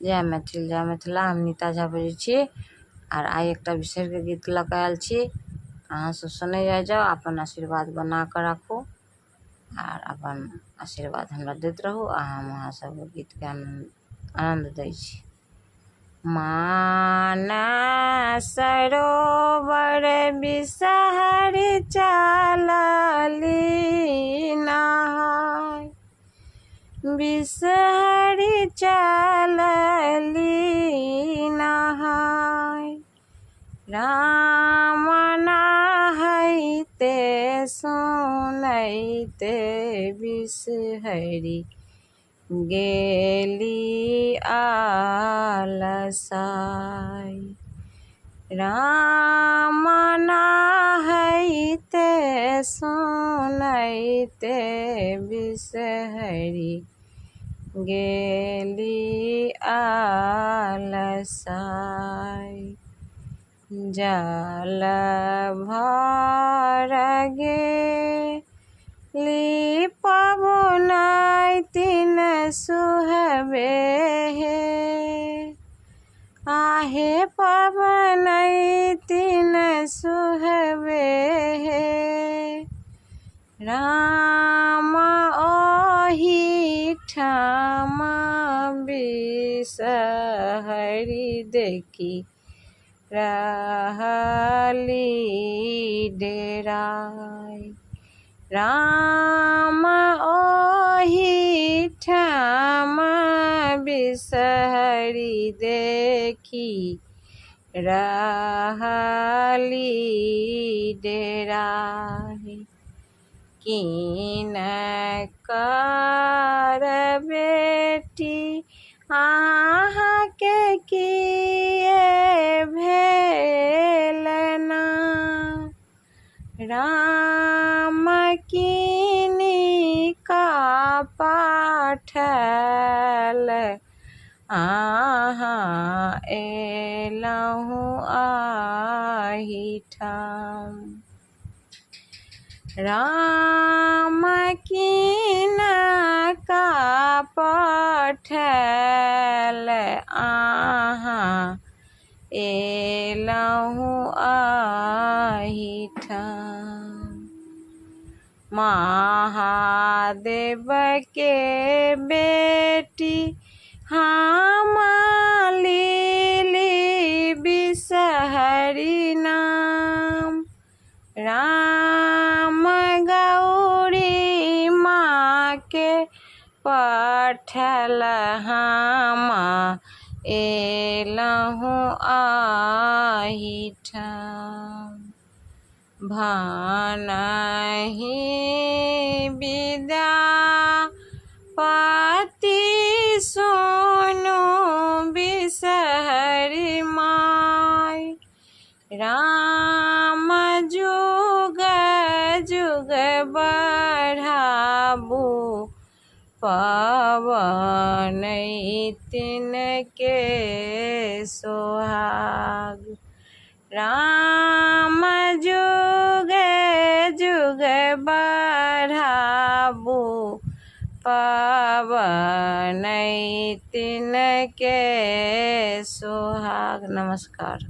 जय मैथिल जय मिथिला। हम नीता झा बजै छी और आइ एकटा विषय के गीत लऽ कऽ आयल छी। अहाँ सब सुनै जाओ, अपन आशीर्वाद बना कऽ राखू और अपन आशीर्वाद हमरा दैत रहू। आ हम अहाँ सब गीत के आनंद दै छी। मानस सरोवर बिसहरि चलली नहाय, बिसहरि चलली नहाय। राम नहाइते सुनैते बिसहरि गेली आलसाय। राम नहाइते सुनैते बिसहरि गेली आलसाय। जल भर गेली पबनैतिन सुहबे हे, आहे पबनैतिन सुहबे हे। राम ओहि ठाम बिसहरि देखी रहली डेराय। राम ओहि ठाम बिसहरि देखी रहली डेराय। किनकर बेटी अहाँके किए भेल ना, राम किनिका पाठल अहाँ एलहुँ आहि ठाम। राम किनका पाठल अहाँ एलहुँ आहि ठाम। महादेव के बेटी हम लेली बिसहरि नाम। राम गौरी माँ के पठल हम एलहुँ आहि ठाम। भानहि विद्यापति सुनु बिसहरि माय। राम जुग जुग बढ़ाबू पबनैतिन के सोहाग। राम जुग जुग बढ़ाबू पबनैतिन के सोहाग। नमस्कार।